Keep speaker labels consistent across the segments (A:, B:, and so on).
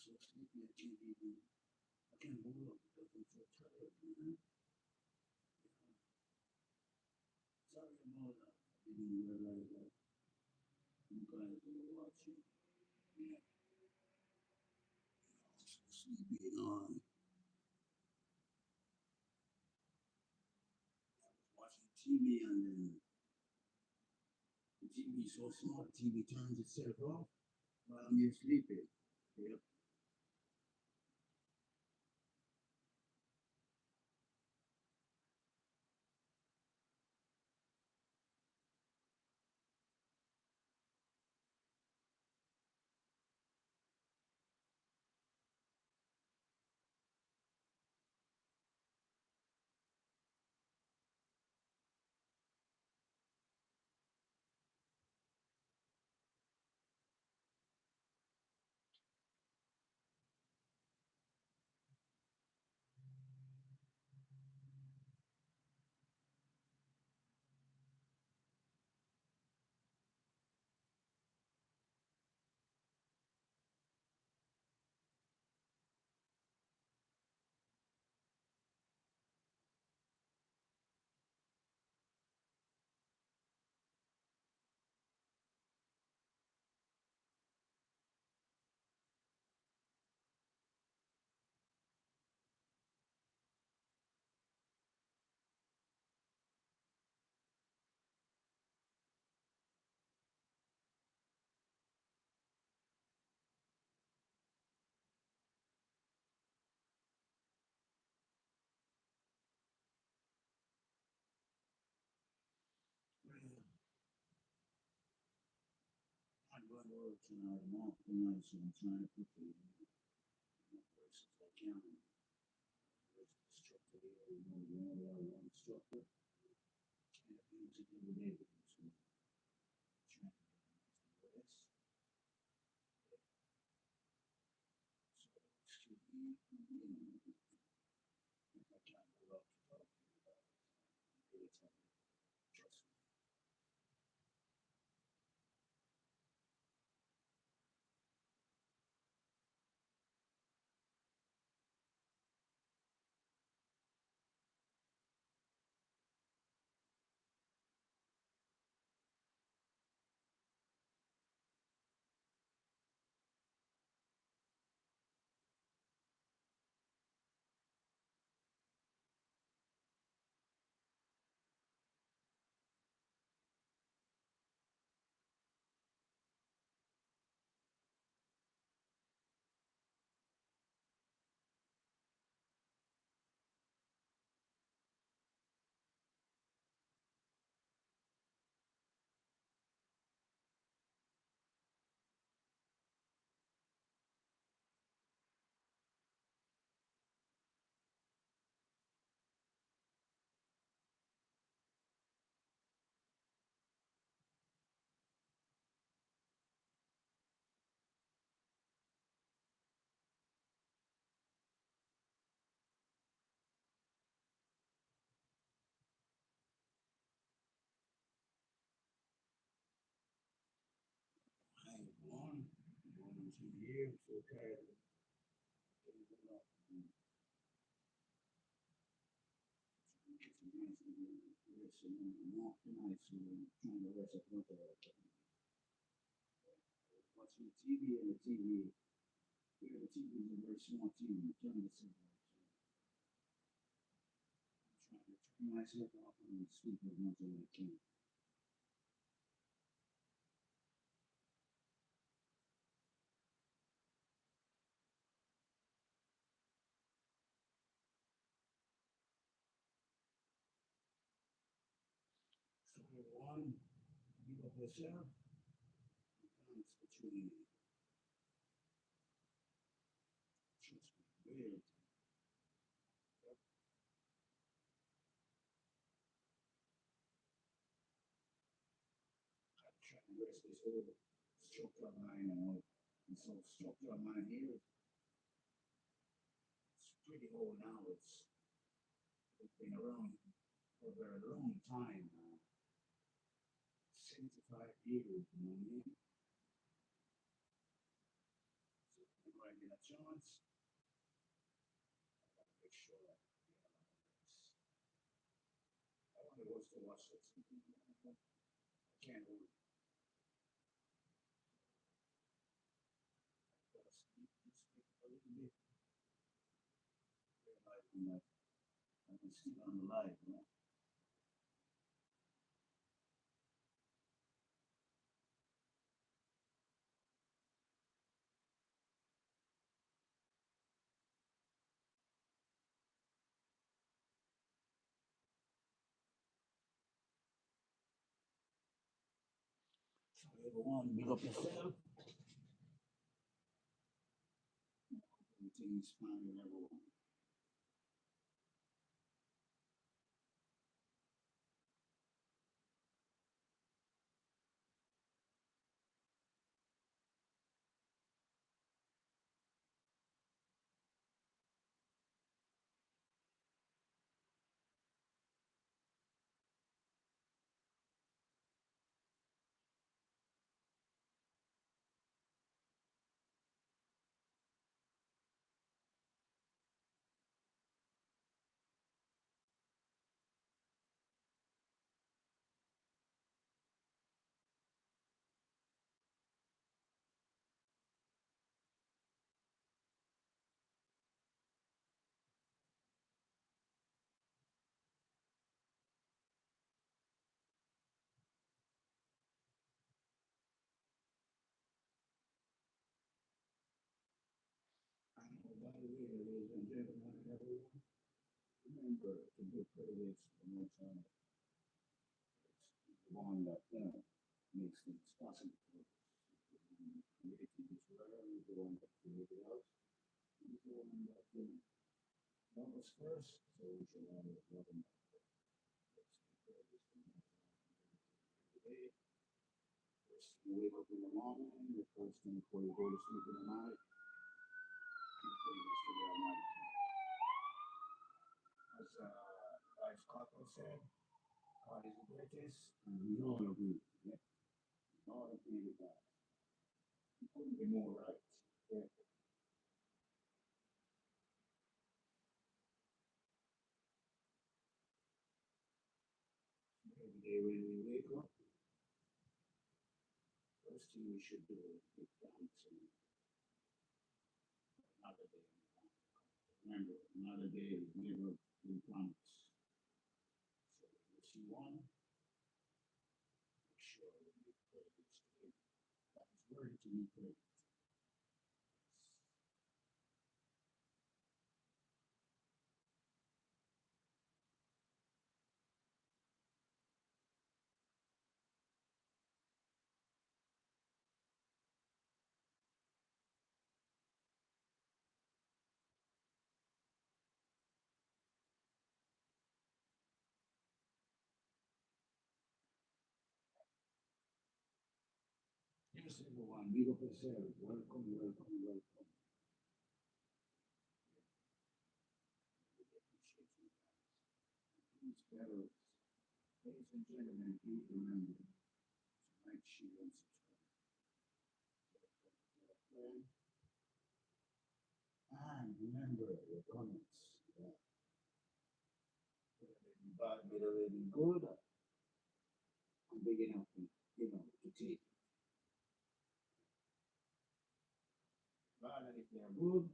A: so sleepy, I can't even, I can't move up because I'm so tired, man. Sorry about that. I didn't realize that you guys were watching. Yeah, I'm so sleepy. I was watching TV and then the TV is so small, the TV turns itself off while I'm here sleeping. Yep. Well, I'm going to work tonight. I'm off tonight, so I'm trying to put the braces I can. Brace the structure here. We only have one structure. Can't use it every day. So I'm trying to get a nice brace. So, excuse me, if I can't go up to talk to you about it, really tell me, trust me. I ain't going into the year, I'm so tired. I can't get up. I'm trying to get some nice rest. I'm off tonight, so I'm trying to rest as much as I can. Watching the TV and the TV. Yeah, the TV is a very small TV. Turn the signal. So I'm trying to turn myself off and sleep as much as I can. So one, give up yourself, balance what you need. Trust me, weird. I'm trying to rest this whole structure of mine, and so structure of mine here, it's pretty old now. It's been around for a very long time now. 25 years, you know what I mean? So whenever I get a chance, I gotta make sure I get a lot of this. I want to also watch that something. I can't hold it. I gotta sleep a little bit, realizing that I'm still on the live, you know? So everyone, big up yourself. Everything is fine with everyone. And by the way, ladies and gentlemen, everyone, remember to give credit to the Most High. It's the one that makes things possible for us. He's the one that created this world. He's the one that created us. He's the one that love us first, so we should always love him back. Let's give credit to the Most High every day. First, you wake up in the morning, the first thing before you go to sleep in the night, you pray this to the Almighty. As Vice Cotton said, God is the greatest, and we all agree. Yeah, we all agree with that. It couldn't be more right. Yeah. Every day when we wake up, first thing we should do is give thanks and another day. Remember, another day is never been promised. So when you see one, make sure you give praise to him. That is worthy to be praised. Yes, everyone, big up yourself. Welcome, welcome, welcome. We appreciate you guys. Please, fellows, ladies and gentlemen, please remember to like, share, and subscribe. Tell a friend. And remember your comments. Yeah. Whether they be bad, whether they be good, I'm big enough to take it. Bad, and if they are good,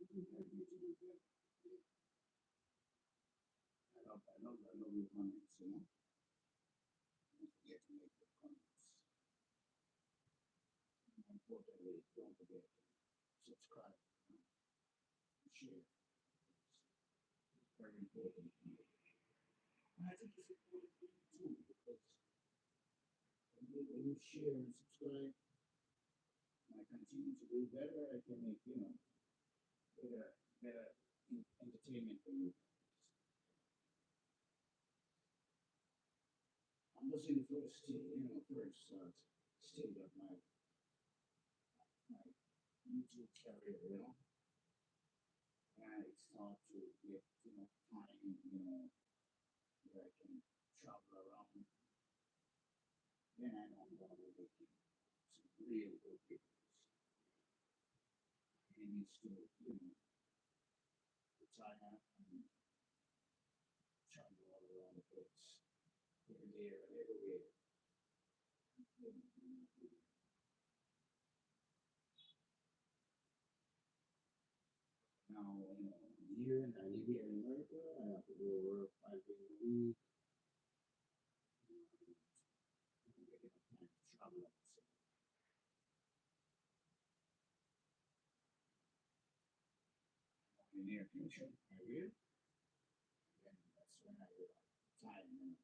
A: we can help you to do better. Yeah. I love your comments, you know. Don't forget to make your comments. More importantly, don't forget to subscribe, and share. It's very important to me. And I think it's important for you too, because when you share and subscribe, and I continue to do better, I can make, better entertainment for you. I'm just in the first, stage of my YouTube career, and I start to get, time, where I can travel around, then I don't bother looking. Some real good pictures. And it's still, which I have, travel all around the place, here and there and everywhere. Now, here, I live here in America, I have to go to work 5 days a week. I don't get enough time to travel. So I'm in air conditioning, I will. And that's when I have time,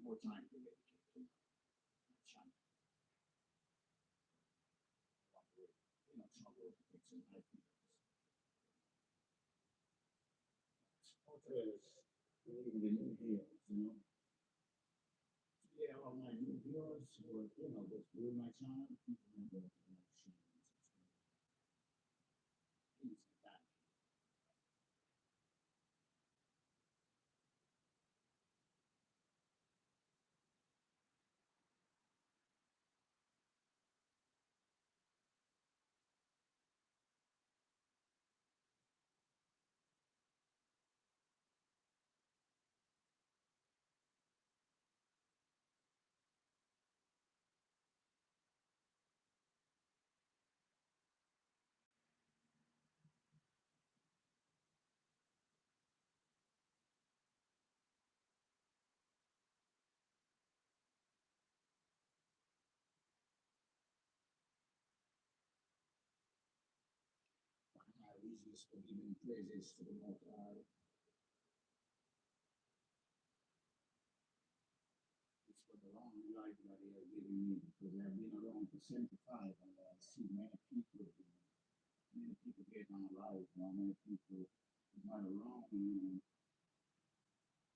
A: more time to dedicate to my China. I want to, travel and take some life videos. Photos, even the new heroes, Yeah, all my new heroes, or, just doing my channel, people remember my channel. Things like that. My easiest for giving praises to the Montaque. It's for the long life that they are giving me because I've been around for 75 and I see many people get on life, many people not around,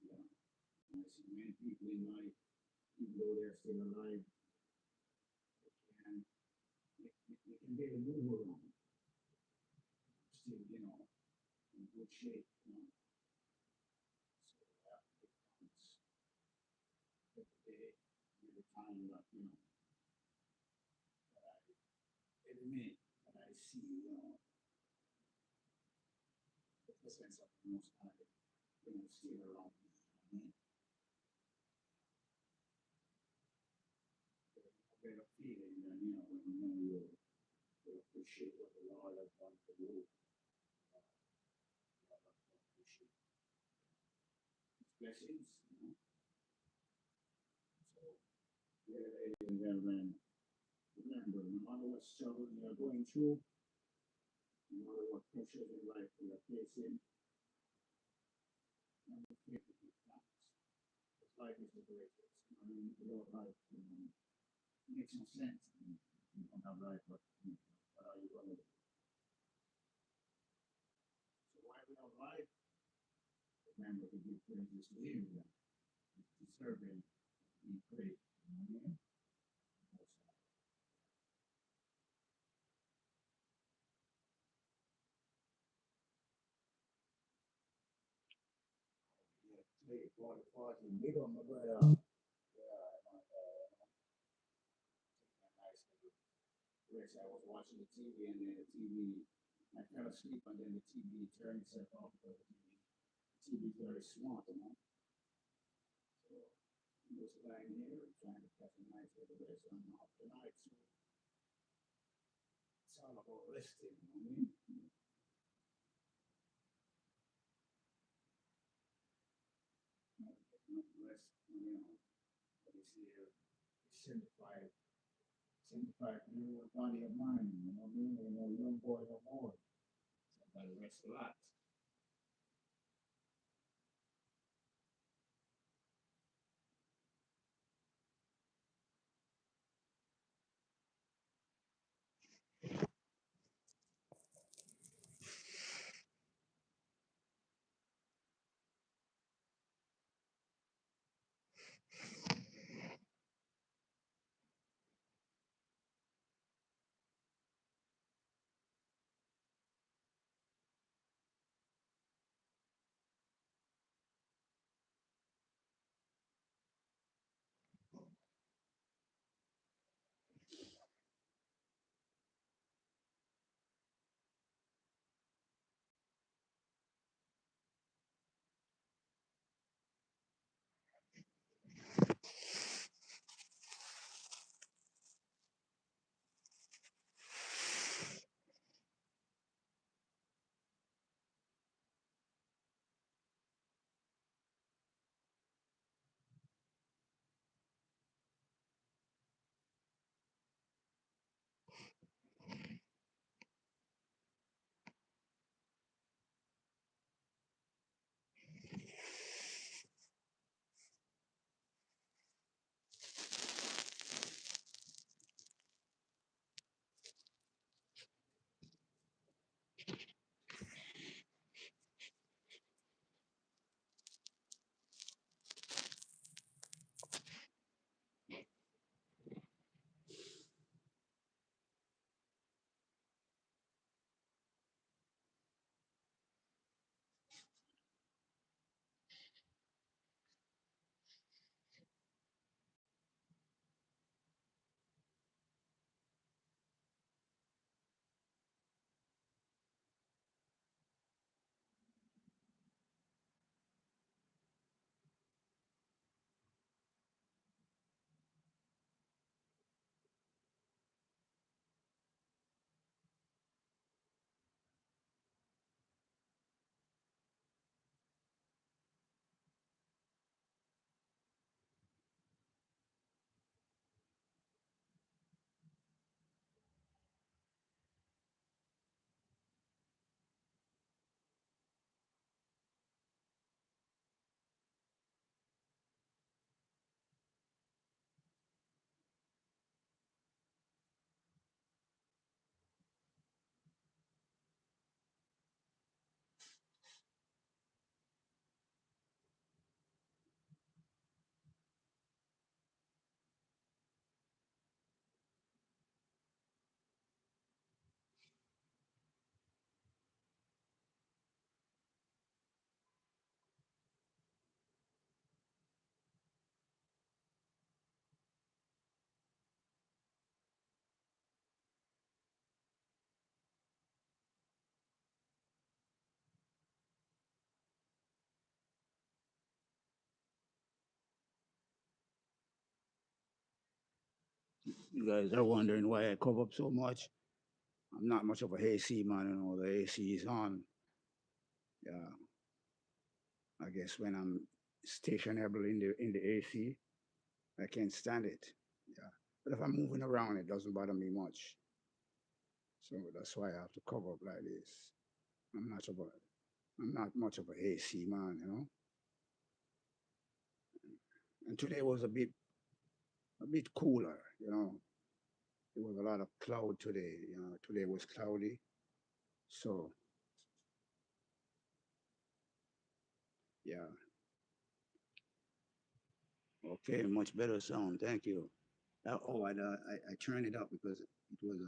A: yeah. And I see many people in life, even though they're still alive, they can they can get a move around, still, in good shape. So it counts every day, every time that, that I, every minute that I see, the presence of the Most High, still around me. I mean, there's no better feeling than, when you appreciate what the Lord has done for you. You have to appreciate His blessings, So, yeah, ladies and gentlemen, remember, no matter what struggles you are going through, no matter what pressures in life you are facing, never forget to give thanks. Because life is the greatest. Without life, it makes no sense. You don't have life, but what are you going to do? So while we have life, remember to give praises to Him. He's deserving to be praised. Amen. Yeah, today, 40, big on my brother. Yeah, I'm taking a nice little rest. I was watching the TV and then the TV, I fell asleep and then the TV turned itself off. The TV is very smart, So I'm just lying here trying to catch a nice little rest. I'm off tonight, so it's all about resting. Getting enough rest, but it's here. It's 75 year old body of mine, you know what I mean? Ain't no young boy no more. So I gotta rest a lot. You guys are wondering why I cover up so much. I'm not much of a AC man, you know. The AC is on. Yeah, I guess when I'm stationable in the AC, I can't stand it. Yeah, but if I'm moving around, it doesn't bother me much. So that's why I have to cover up like this. I'm not of a, I'm not much of a AC man, you know. And today was a bit cooler, you know. There was a lot of cloud today. You know, today was cloudy. So yeah, okay, much better sound. Thank you. I turned it up because it was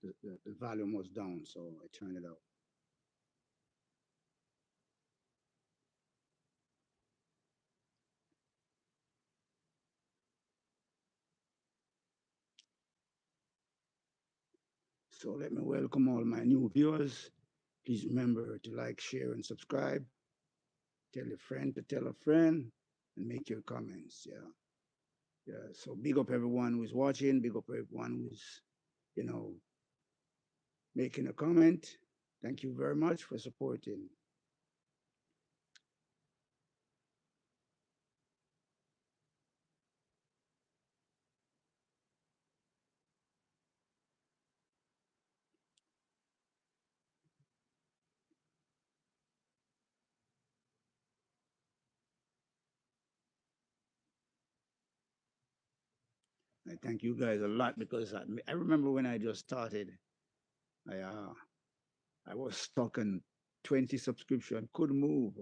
A: the volume was down, so I turned it up. So let me welcome all my new viewers. Please remember to like, share, and subscribe. Tell a friend to tell a friend, and make your comments. Yeah, yeah. So big up everyone who's watching. Big up everyone who's you know making a comment. Thank you very much for supporting. I thank you guys a lot because I remember when I just started, I uh, I was stuck in 20 subscription, couldn't move.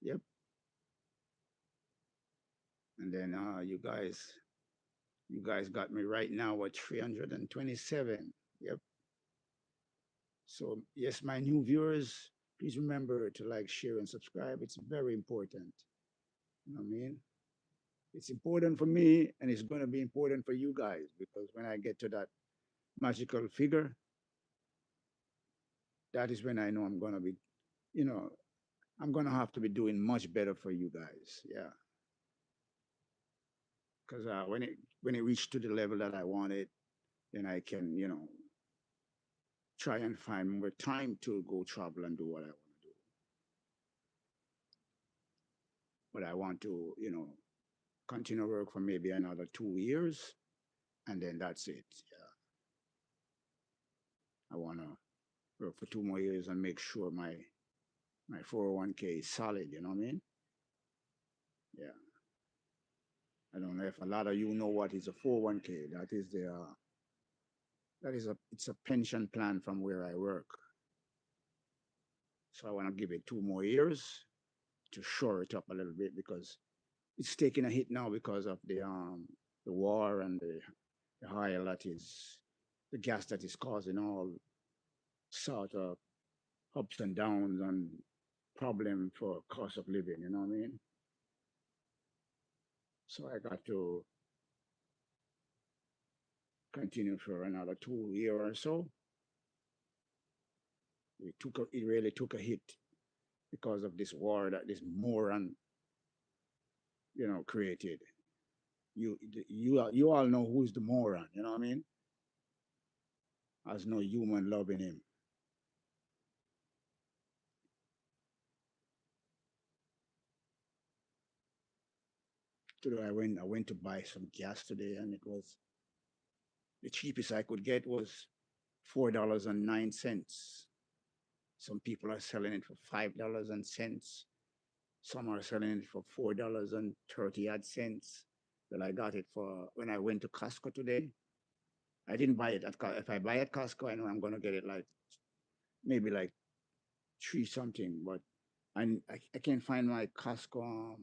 A: Yep. And then you guys got me right now at 327. Yep. So yes, my new viewers, please remember to like, share, and subscribe. It's very important. You know what I mean? It's important for me, and it's going to be important for you guys because when I get to that magical figure, that is when I know I'm going to be, you know, I'm going to have to be doing much better for you guys. Yeah. Because when it reached to the level that I wanted, then I can, try and find more time to go travel and do what I want to do. But I want to, continue work for maybe another 2 years, and then that's it. Yeah, I want to work for 2 more years and make sure my 401k is solid. You know what I mean? Yeah. I don't know if a lot of you know what is a 401k. It's a pension plan from where I work. So I want to give it 2 more years to shore it up a little bit because it's taking a hit now because of the war and the higher that is the gas that is causing all sort of ups and downs and problem for cost of living, you know what I mean? So I got to continue for another 2 year or so. It really took a hit because of this war that this moron, created. You all know who's the moron, you know what I mean? There's no human loving him. Today I went to buy some gas today and it was the cheapest I could get was $4.09. Some people are selling it for $5 and cents. Some are selling it for $4.30 odd. But I got it for when I went to Costco today. I didn't buy it at if I buy at Costco, I know I'm gonna get it like maybe like three something. But I can't find my Costco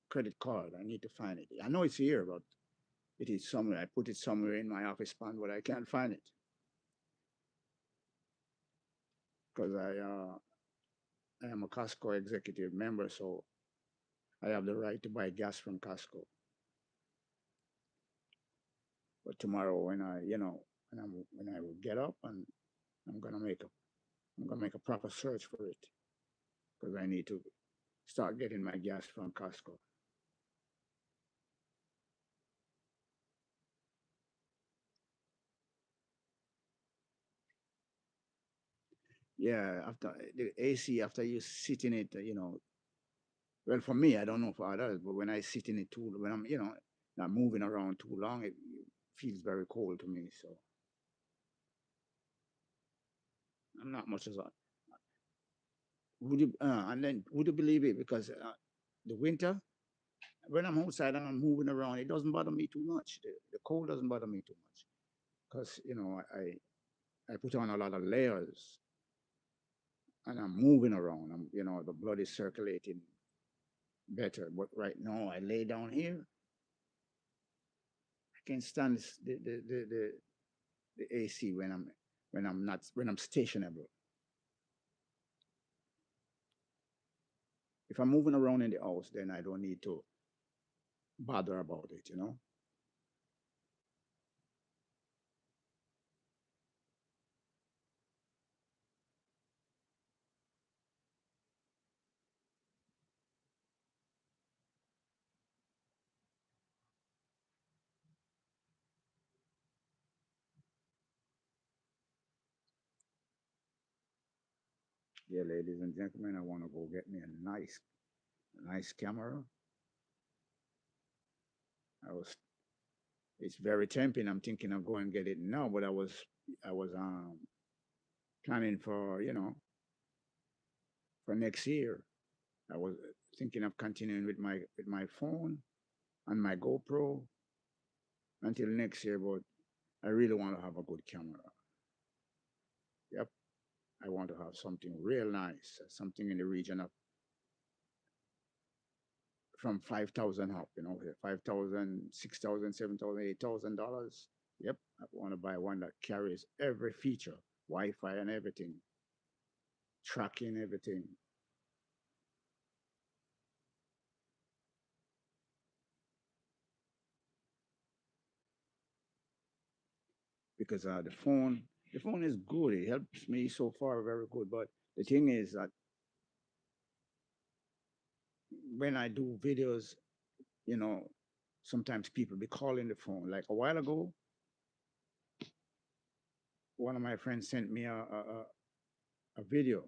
A: credit card. I need to find it. I know it's here, but it is somewhere. I put it somewhere in my office fund, but I can't find it because I am a Costco executive member, so I have the right to buy gas from Costco. But tomorrow, when I will get up and I'm gonna make a I'm gonna make a proper search for it because I need to start getting my gas from Costco. Yeah, after the AC, after you sit in it, well, for me, I don't know for others, but when I sit in it too, when I'm, not moving around too long, it feels very cold to me. So I'm not much as a, and then would you believe it? Because the winter, when I'm outside and I'm moving around, it doesn't bother me too much. The cold doesn't bother me too much because, I put on a lot of layers and I'm moving around. The blood is circulating better. But right now, I lay down here. I can't stand the AC when I'm stationable. If I'm moving around in the house, then I don't need to bother about it. Yeah, ladies and gentlemen, I want to go get me a nice camera. I was It's very tempting. I'm thinking of going and get it now, but I was planning for next year. I was thinking of continuing with my phone and my GoPro until next year, but I really want to have a good camera. Yep, I want to have something real nice, something in the region of from 5,000 up, 5,000, 6,000, 7,000, $8,000. Yep, I want to buy one that carries every feature, Wi-Fi and everything, tracking everything. Because the phone is good. It helps me so far, very good. But the thing is that when I do videos, you know, sometimes people be calling the phone. Like a while ago, one of my friends sent me a video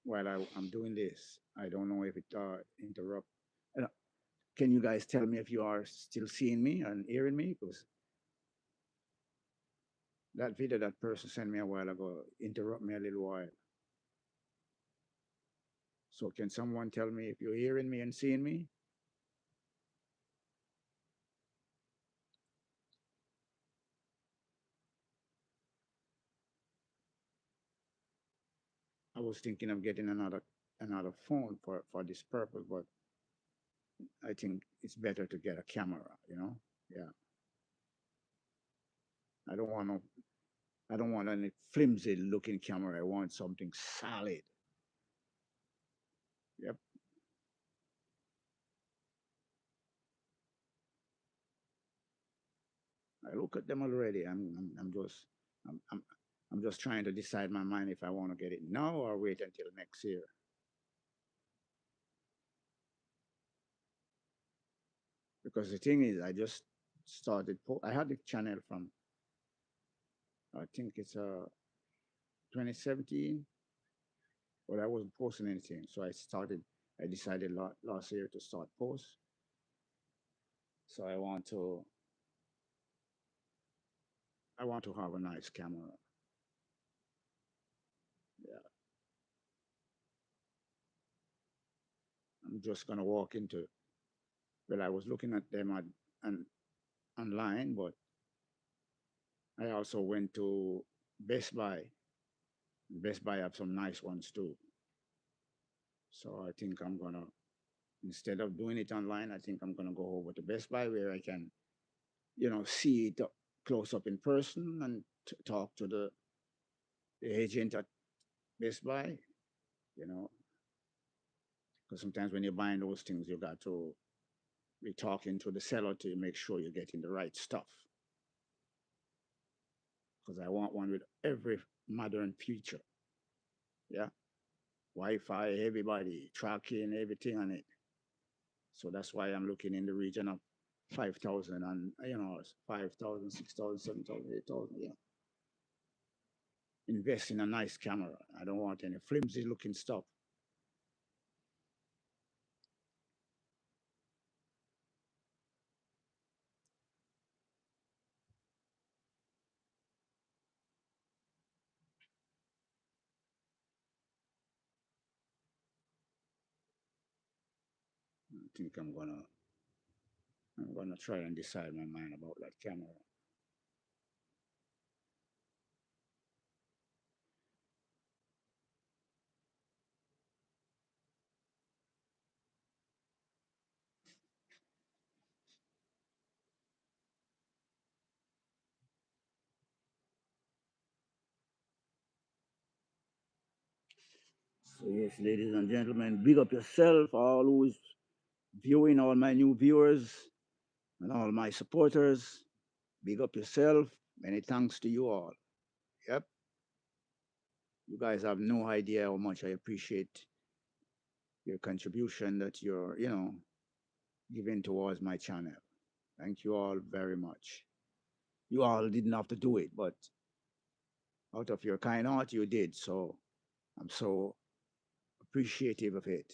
A: while I'm doing this. I don't know if it interrupt. Uh, Can you guys tell me if you are still seeing me and hearing me? Because that video that person sent me a while ago interrupt me a little while. So can someone tell me if you're hearing me and seeing me? I was thinking of getting another phone for this purpose, but I think it's better to get a camera. Yeah. I don't want no I don't want any flimsy looking camera. I want something solid. Yep. I look at them already. I'm, I'm, I'm just trying to decide my mind if I want to get it now or wait until next year. Because the thing is, I just I had the channel from, I think it's 2017, but I wasn't posting anything. So I decided last year to start post. So I want to have a nice camera. Yeah. I'm just gonna walk into. Well, I was looking at them and online, but I also went to Best Buy. Best Buy have some nice ones too. So I think instead of doing it online, I think I'm gonna go over to Best Buy where I can, see it close up in person and talk to the agent at Best Buy. You know, because sometimes when you're buying those things, you got to be talking to the seller to make sure you're getting the right stuff. Because I want one with every modern feature. Yeah, Wi-Fi, everybody tracking everything on it. So that's why I'm looking in the region of 5,000 and 5,000, 6,000, 7,000, 8,000. Yeah, invest in a nice camera. I don't want any flimsy looking stuff. I think I'm gonna try and decide my mind about that camera. So yes, ladies and gentlemen, big up yourself, all who's viewing, all my new viewers and all my supporters. Big up yourself. Many thanks to you all. Yep. You guys have no idea how much I appreciate your contribution that you're, giving towards my channel. Thank you all very much. You all didn't have to do it, but out of your kind heart, you did. So I'm so appreciative of it.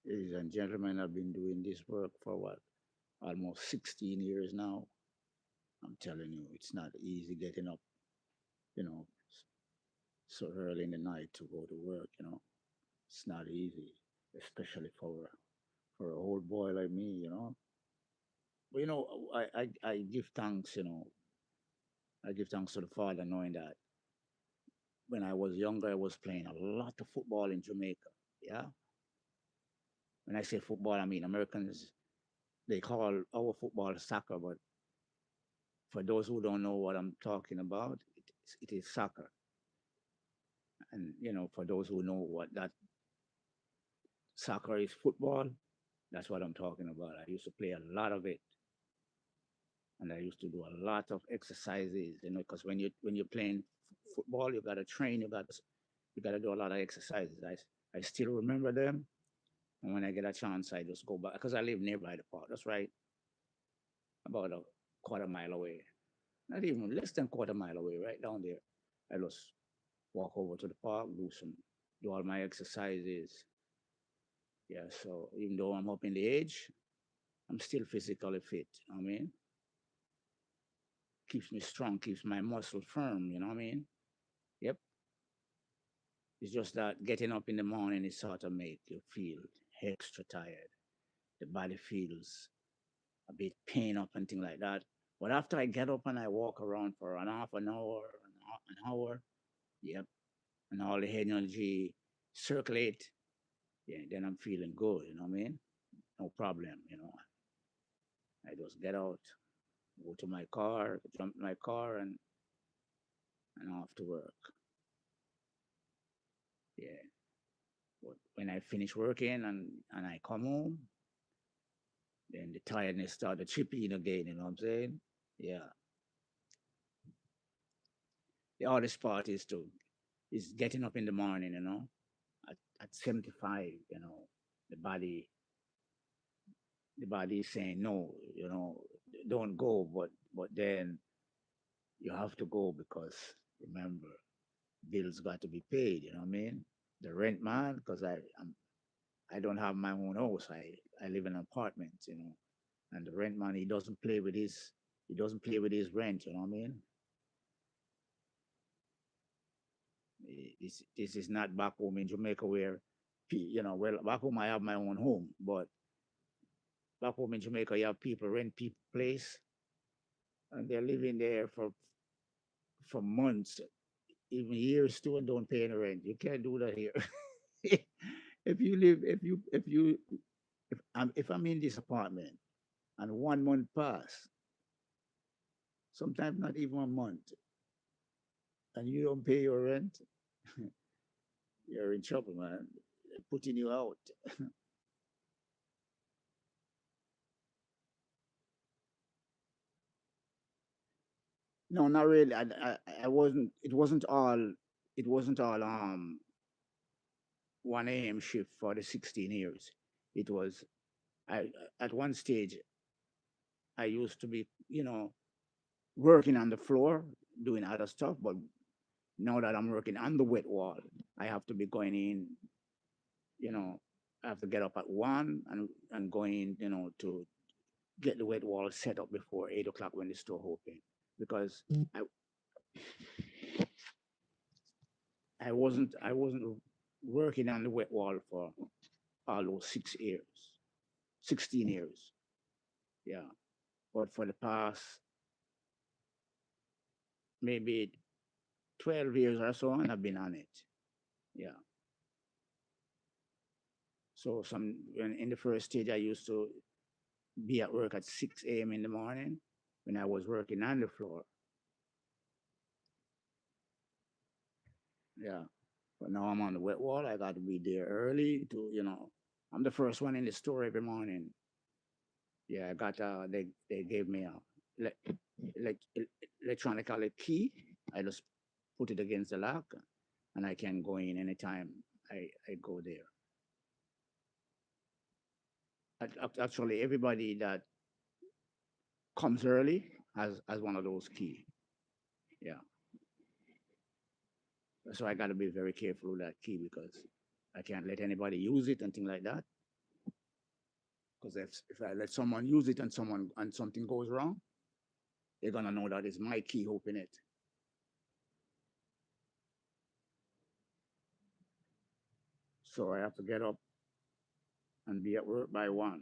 A: Ladies and gentlemen, I've been doing this work for what? Almost 16 years now. I'm telling you, it's not easy getting up, you know, so early in the night to go to work. It's not easy, especially for a old boy like me. But I give thanks. I give thanks to the Father, knowing that when I was younger, I was playing a lot of football in Jamaica. Yeah, when I say football, I mean Americans. They call our football soccer, but for those who don't know what I'm talking about, it is soccer. And for those who know what that soccer is, football, that's what I'm talking about. I used to play a lot of it, and I used to do a lot of exercises. Because when you're playing football, you gotta train, you gotta do a lot of exercises. I still remember them, and when I get a chance, I just go back because I live nearby the park. That's right, about a quarter mile away, not even less than quarter mile away, right down there. I just walk over to the park, do all my exercises. Yeah, so even though I'm up in the age, I'm still physically fit. I mean, keeps me strong, keeps my muscle firm. You know what I mean? Yep. It's just that getting up in the morning is sort of make you feel extra tired. The body feels a bit pain up and things like that. But after I get up and I walk around for an half an hour, an hour, yep, and all the energy circulate, Yeah, then I'm feeling good, you know what I mean? No problem, you know. I just get out, go to my car, jump in my car, and off to work. Yeah. But when I finish working and I come home, then the tiredness start to chip in again, you know what I'm saying? Yeah. The hardest part is getting up in the morning, you know, at 75, you know, the body the body is saying no, you know, don't go, but then you have to go because remember, bills got to be paid, you know what I mean? The rent man, because I don't have my own house. I live in an apartment, you know, and the rent man he doesn't play with his rent, you know what I mean? This is not back home in Jamaica where you know, well, back home I have my own home, but back home in Jamaica you have people rent people place and they're living there for months, even years too, and don't pay any rent. You can't do that here. if you live, if I'm in this apartment and 1 month pass, sometimes not even a month, and you don't pay your rent, you're in trouble, man. They're putting you out. No, not really. I wasn't. It wasn't all 1 a.m. shift for the 16 years. It was. I at one stage I used to be, you know, working on the floor doing other stuff, but now that I'm working on the wet wall, I have to be going in, you know, I have to get up at 1 and going in, you know, to get the wet wall set up before 8 o'clock when the store open. Because I, I wasn't working on the wet wall for all those 6 years, 16 years. Yeah. But for the past maybe 12 years or so, and I've been on it. Yeah. So in the first stage, I used to be at work at 6 a.m. in the morning when I was working on the floor. Yeah. But now I'm on the wet wall. I got to be there early to, you know, I'm the first one in the store every morning. Yeah, I got, they gave me a like electronical key. I just put it against the lock and I can go in anytime I go there. Actually, everybody that comes early has one of those key. Yeah. So I got to be very careful with that key because I can't let anybody use it and things like that. Because if I let someone use it and something goes wrong, they're gonna know that it's my key open it. So I have to get up and be at work by 1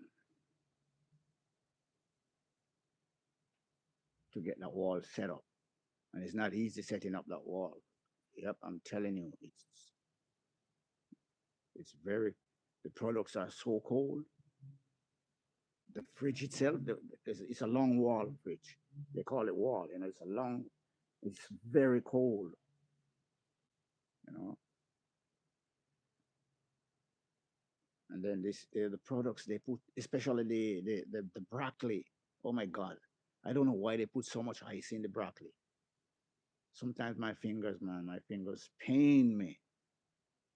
A: to get that wall set up. And it's not easy setting up that wall. Yep, I'm telling you, it's very the products are so cold. The fridge itself, it's a long wall fridge. They call it wall, you know, it's very cold, you know. And then the products they put, especially the broccoli. Oh my God, I don't know why they put so much ice in the broccoli. Sometimes my fingers, man, my fingers pain me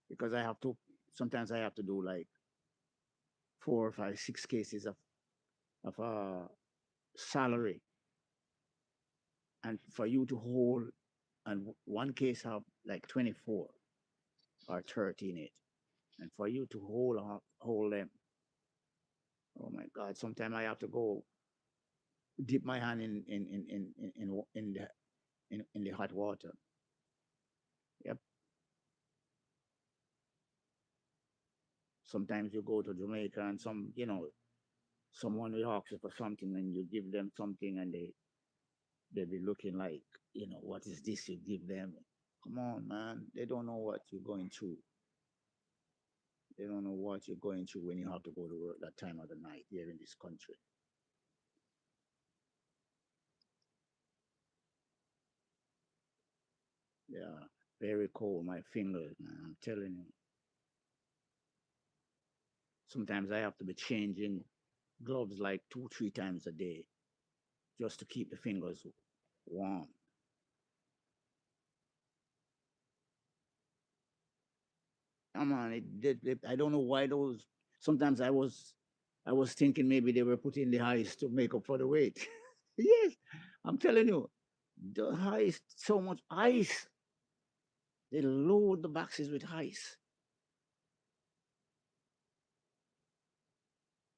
A: because I have to. Sometimes I have to do like 4 or 5, 6 cases of salary, and for you to hold, and one case have like 24 or 30 in it, and for you to hold them. Oh my God! Sometimes I have to go dip my hand in the hot water. Yep. Sometimes you go to Jamaica and someone will ask you for something and you give them something and they be looking like, what is this you give them? Come on, man. They don't know what you're going through. They don't know what you're going through when you have to go to work that time of the night here in this country. Yeah, very cold. My fingers, man. I'm telling you. Sometimes I have to be changing gloves like 2, 3 times a day just to keep the fingers warm. Come on, I don't know why those. Sometimes I was thinking maybe they were putting the ice to make up for the weight. Yes, I'm telling you, the ice, so much ice. They load the boxes with ice,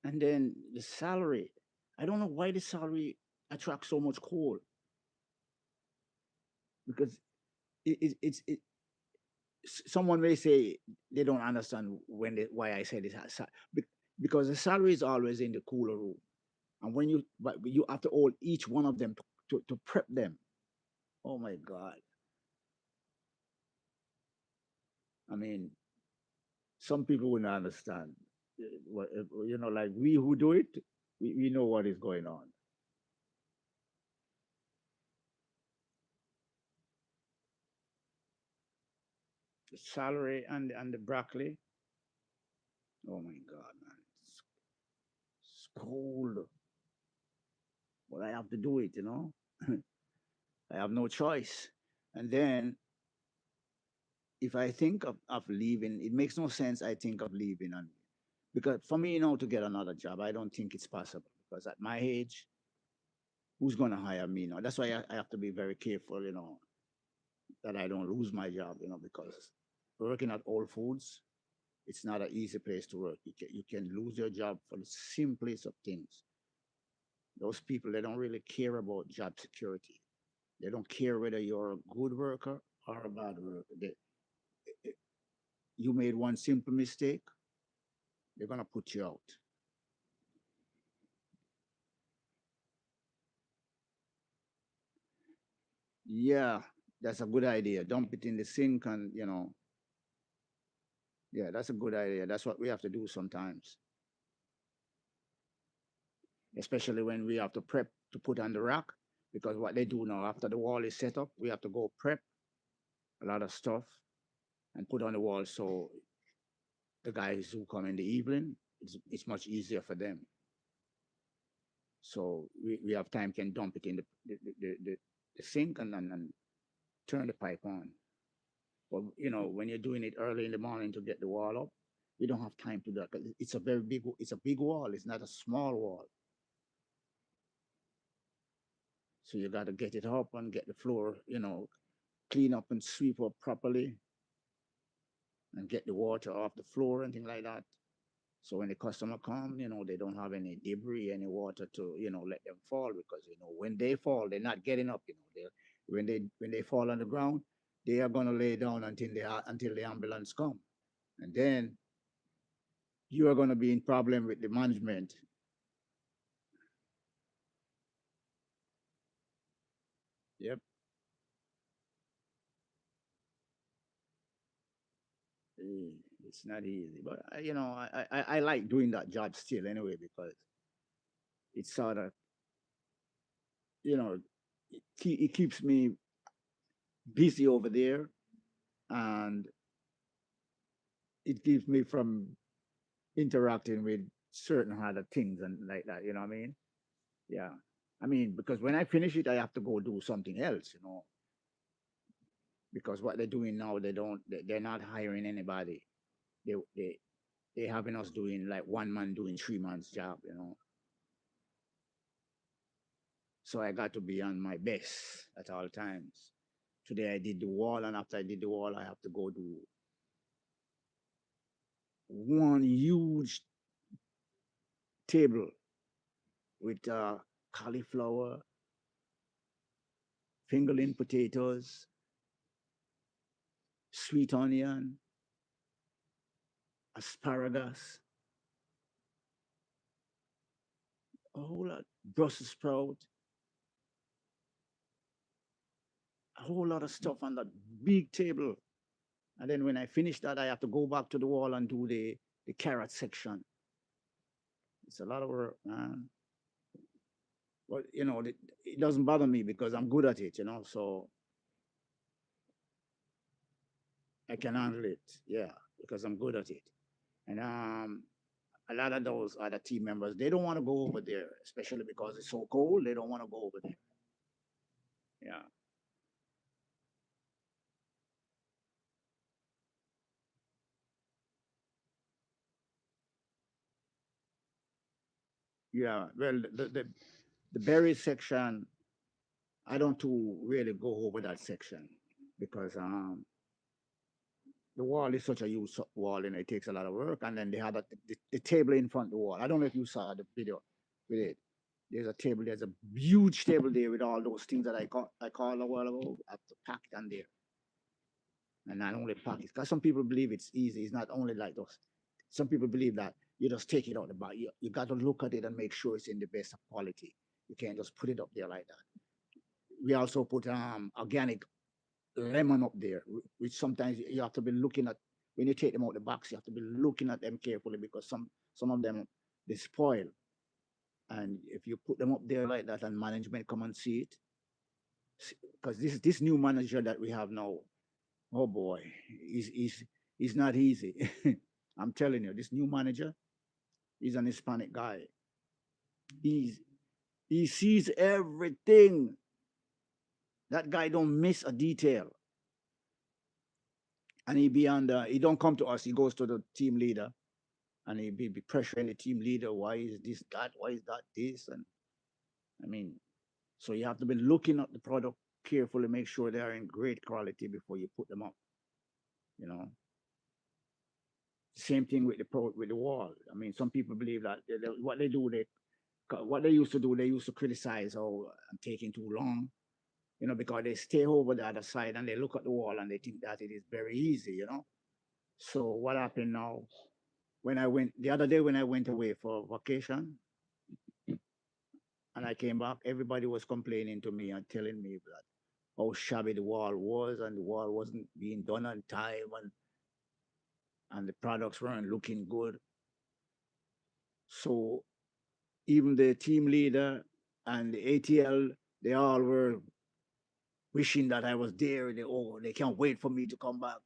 A: and then the salary. I don't know why the salary attracts so much coal because it someone may say they don't understand why I said it because the salary is always in the cooler room, and when you have to hold each one of them to prep them. Oh my God! I mean, some people wouldn't understand. Like we who do it, we know what is going on. The salary and the broccoli. Oh my God, man, it's cold, but I have to do it. I have no choice. And then if I think of leaving, it makes no sense. I think of leaving, and because for me, to get another job, I don't think it's possible because at my age, who's going to hire me now? That's why I have to be very careful, that I don't lose my job, because working at Old Foods, it's not an easy place to work. You can lose your job for the simplest of things. Those people, they don't really care about job security. They don't care whether you're a good worker or a bad worker. You made one simple mistake, they're going to put you out. Yeah, that's a good idea. Dump it in the sink and, yeah, that's a good idea. That's what we have to do sometimes, especially when we have to prep to put on the rack. Because what they do now, after the wall is set up, we have to go prep a lot of stuff and put on the wall. So the guys who come in the evening, it's much easier for them. So we have time can dump it in the sink and turn the pipe on. But when you're doing it early in the morning to get the wall up, you don't have time to do that. 'Cause it's a big wall. It's not a small wall. So you got to get it up and get the floor, clean up and sweep up properly and get the water off the floor and things like that. So when the customer come, they don't have any debris, any water to, let them fall because when they fall, they're not getting up. When they fall on the ground, they are gonna lay down until the ambulance come, and then you are gonna be in problem with the management. Yep. Eh, it's not easy, but I like doing that job still anyway because it's sort of you know it keeps me busy over there, and it keeps me from interacting with certain other things and like that. You know what I mean? Yeah. I mean, because when I finish it, I have to go do something else. Because what they're doing now, they're not hiring anybody. They they they having us doing like one man doing 3 months job. So I got to be on my best at all times. Today I did the wall, and after I did the wall, I have to go do one huge table with cauliflower, fingerling potatoes, sweet onion, asparagus, a whole lot, Brussels sprout, a whole lot of stuff on that big table. And then when I finish that, I have to go back to the wall and do the carrot section. It's a lot of work, man. But it doesn't bother me because I'm good at it. So I can handle it. Yeah, because I'm good at it. And a lot of those other team members, they don't want to go over there, especially because it's so cold. They don't want to go over there. Yeah, yeah. Well, the berry section, I don't too really go over that section because the wall is such a huge wall and it takes a lot of work. And then they have the table in front of the wall. I don't know if you saw the video with it. There's a table. There's a huge table there with all those things that I called a while ago. I have to pack it on there, and not only pack it because some people believe it's easy. It's not only like those. Some people believe that you just take it out the bag. You got to look at it and make sure it's in the best of quality. You can't just put it up there like that. We also put organic lemon up there, which sometimes you have to be looking at when you take them out the box. You have to be looking at them carefully because some of them they spoil. And if you put them up there like that and management come and see it, because this new manager that we have now, oh boy, he's not easy. I'm telling you, this new manager, he's an Hispanic guy. He's he sees everything. That guy don't miss a detail. And he don't come to us. He goes to the team leader and he be pressuring the team leader. Why is this that? Why is that this? And I mean, so you have to be looking at the product carefully, make sure they are in great quality before you put them up. You know, same thing with with the wall. I mean, some people believe that what they do, what they used to do, they used to criticize, oh, I'm taking too long, because they stay over the other side and they look at the wall and they think that it is very easy. So what happened now? When I went the other day when I went away for vacation and I came back, everybody was complaining to me and telling me that how shabby the wall was and the wall wasn't being done on time and the products weren't looking good. So even the team leader and the ATL, they all were wishing that I was there. They can't wait for me to come back.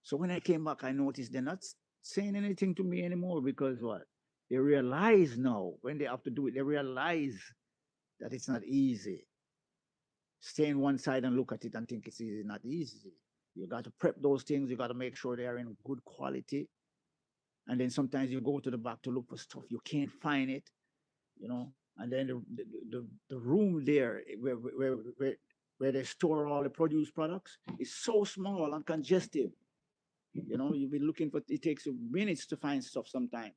A: So when I came back, I noticed they're not saying anything to me anymore because what? They realize now when they have to do it, they realize that it's not easy. Stay in one side and look at it and think it's easy, not easy. You got to prep those things. You got to make sure they are in good quality. And then sometimes you go to the back to look for stuff. You can't find it. And then the room there where they store all the produce products is so small and congested. You've been looking for it takes you minutes to find stuff sometimes.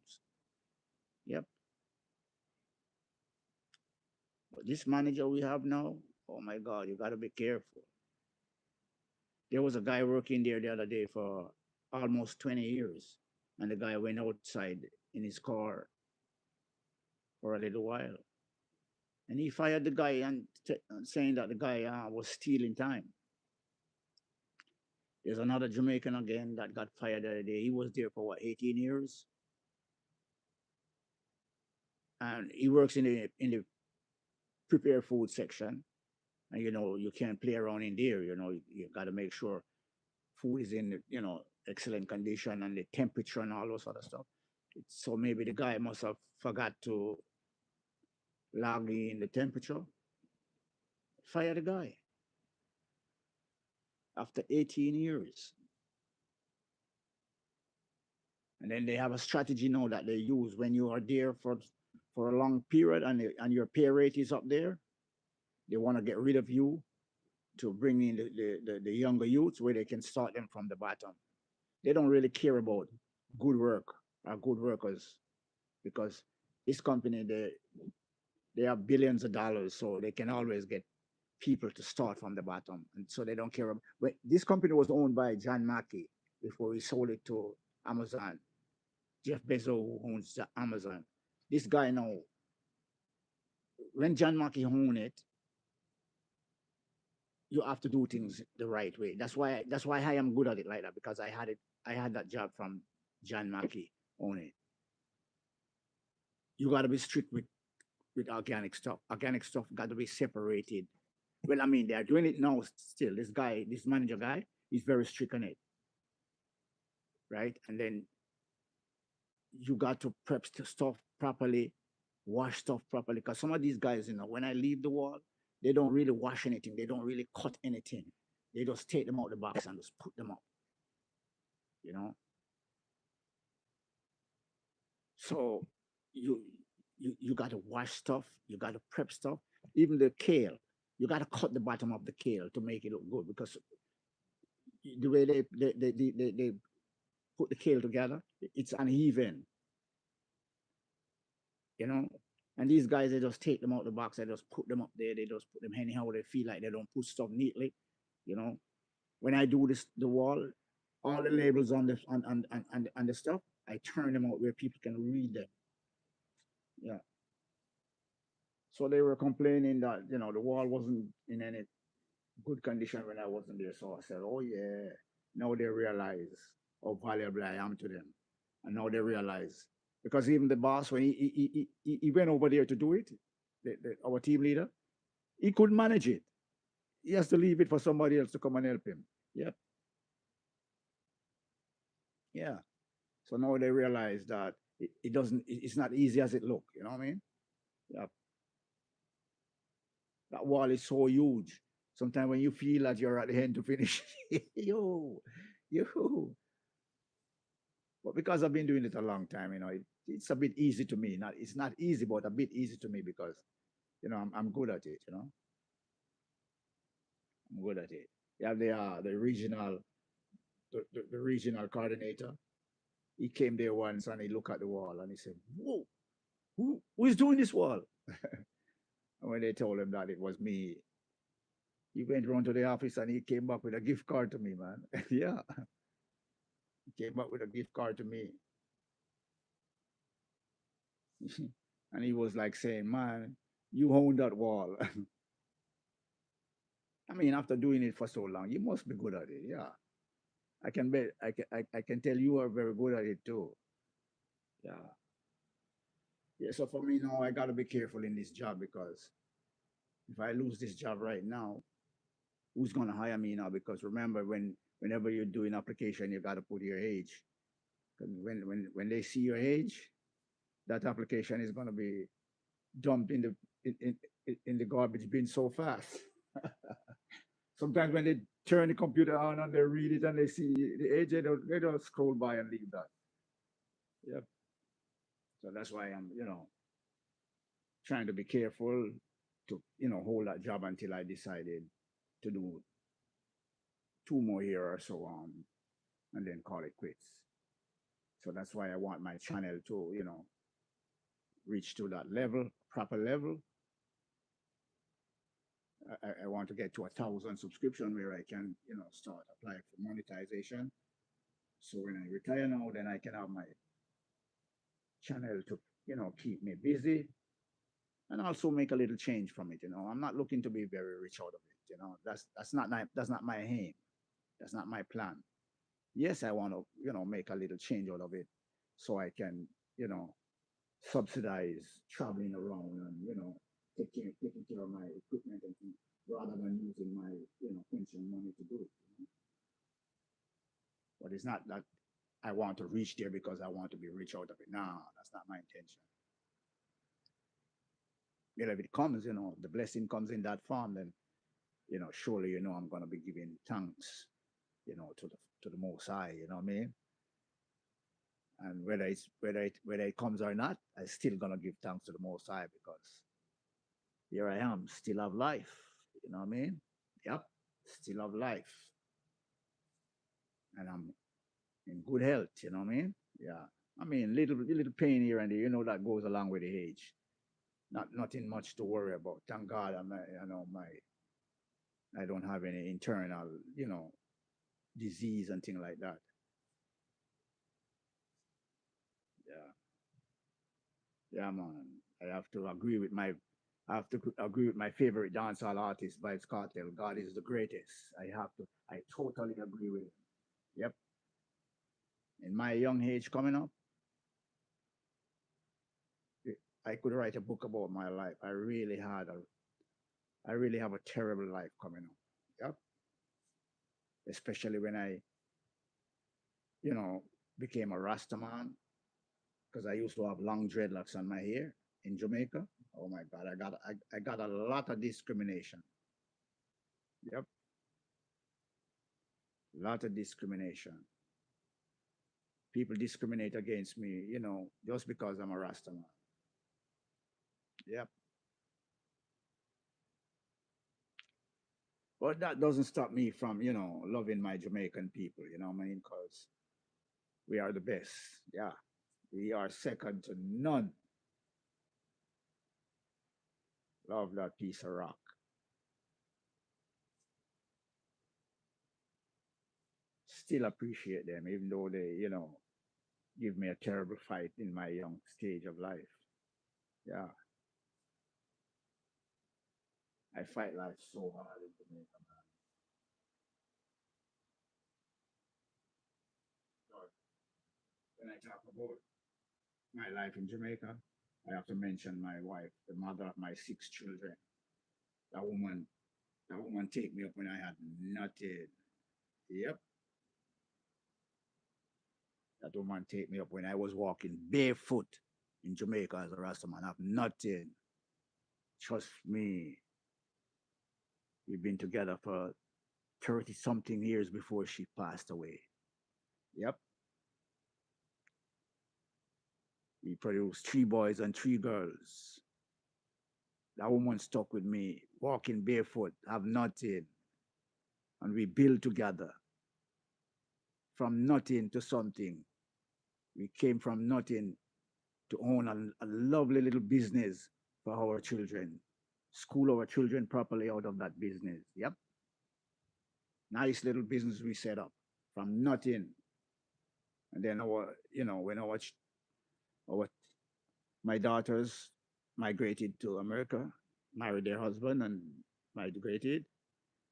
A: Yep. But this manager we have now, oh my God, you got to be careful. There was a guy working there the other day for almost 20 years, and the guy went outside in his car for a little while, and he fired the guy and saying that the guy was stealing time. There's another Jamaican again that got fired the other day. He was there for what, 18 years, and he works in the prepared food section. And you can't play around in there. You got to make sure food is in excellent condition and the temperature and all those other stuff. So maybe the guy must have forgot to log in the temperature. Fire the guy after 18 years. And then they have a strategy now that they use when you are there for a long period and your pay rate is up there. They want to get rid of you to bring in the younger youths where they can start them from the bottom. They don't really care about good work or good workers because this company they have billions of dollars, so they can always get people to start from the bottom, and so they don't care. But this company was owned by John Mackey before he sold it to Amazon. Jeff Bezos who owns Amazon. This guy now, when John Mackey owned it, you have to do things the right way. That's why I am good at it like that because I had it I had that job from John Mackey on it. You got to be strict with organic stuff. Organic stuff got to be separated. Well, I mean, they're doing it now still. This guy, this manager guy, is very strict on it, right? And then you got to prep stuff properly, wash stuff properly. Because some of these guys, when I leave the wall, they don't really wash anything. They don't really cut anything. They just take them out the box and just put them up, you know. So you you got to wash stuff. You got to prep stuff. Even the kale, you got to cut the bottom of the kale to make it look good because the way they put the kale together, it's uneven, you know. And these guys, they just take them out the box. They just put them up there. They just put them anyhow they feel like. They don't put stuff neatly, you know. When I do this, the wall, all the labels on on the stuff, I turn them out where people can read them. Yeah. So they were complaining that the wall wasn't in any good condition when I wasn't there. So I said, "Oh yeah." Now they realize how valuable I am to them, and now they realize because even the boss when he went over there to do it, our team leader, he couldn't manage it. He has to leave it for somebody else to come and help him. Yep, yeah. So now they realize that it doesn't. It's not easy as it look. You know what I mean? Yeah. That wall is so huge. Sometimes when you feel that you're at the end to finish, yo, yo. But because I've been doing it a long time, it's a bit easy to me. Not it's not easy, but a bit easy to me because I'm good at it. I'm good at it. You have the regional the regional coordinator. He came there once and he looked at the wall and he said, "Whoa, who is doing this wall?" And when they told him that it was me, he went round to the office and he came back with a gift card to me, man. Yeah, he came back with a gift card to me. And he was like saying, "Man, you own that wall." I mean, after doing it for so long, you must be good at it. Yeah, I can bet. I can tell you are very good at it too. Yeah, yeah. So for me now, I gotta be careful in this job because if I lose this job right now, who's gonna hire me now? Because remember, whenever you're doing application, you gotta put your age. 'Cause when they see your age, that application is gonna be dumped in the garbage bin so fast. Sometimes when they turn the computer on and they read it and they see the age, they don't scroll by and leave that. Yep. So that's why I'm, trying to be careful to, hold that job until I decided to do 2 more years or so on and then call it quits. So that's why I want my channel to, reach to that level, proper level. I want to get to 1,000 subscription where I can, start applying for monetization. So when I retire now, then I can have my channel to, keep me busy and also make a little change from it. I'm not looking to be very rich out of it. That's not my aim. That's not my plan. Yes, I want to, make a little change out of it so I can, you know, subsidize traveling around and, taking care of my equipment and things rather than using my, pension money to do it. But it's not that I want to reach there because I want to be rich out of it. No, that's not my intention. If it comes, the blessing comes in that form, then, surely, I'm going to be giving thanks, to the Most High, you know what I mean? And whether it comes or not, I still gonna give thanks to the Most High because here I am, still have life. You know what I mean? Yep, still have life, and I'm in good health. You know what I mean? Yeah. I mean, little pain here and there. That goes along with the age. Nothing much to worry about. Thank God, I don't have any internal, disease and thing like that. Yeah. Yeah, man. I have to agree with my favorite dancehall artist, Vibes Cartel. God is the greatest. I totally agree with him. Yep. In my young age coming up, I could write a book about my life. I really have a terrible life coming up. Yep. Especially when I, you know, became a Rasta man because I used to have long dreadlocks on my hair in Jamaica. Oh my God, I got a lot of discrimination. Yep, a lot of discrimination. People discriminate against me, just because I'm a Rasta man. Yep. But that doesn't stop me from, loving my Jamaican people, you know what I mean? Because we are the best. Yeah. We are second to none. Love that piece of rock. Still appreciate them, even though they, give me a terrible fight in my young stage of life. Yeah. I fight life so hard in Jamaica, man. But when I talk about my life in Jamaica, I have to mention my wife, the mother of my six children. That woman, that woman take me up when I had nothing. Yep. That woman take me up when I was walking barefoot in Jamaica as a Rastaman. I have nothing. Trust me. We've been together for 30 something years before she passed away. Yep. We produced three boys and three girls. That woman stuck with me, walking barefoot, have nothing. And we build together from nothing to something. We came from nothing to own a lovely little business for our children, school our children properly out of that business. Yep. Nice little business we set up from nothing. And then when our my daughters migrated to America, married their husband and migrated.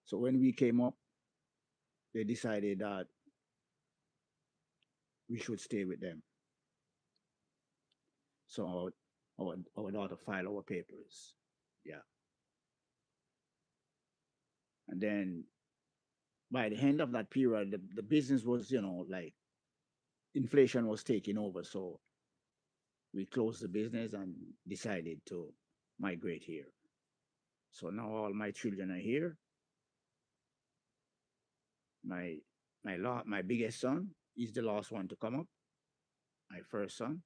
A: So when we came up, they decided that we should stay with them. So our daughter filed our papers. Yeah. And then by the end of that period, the business was, like inflation was taking over. So we closed the business and decided to migrate here. So now all my children are here. My my biggest son is the last one to come up, my first son,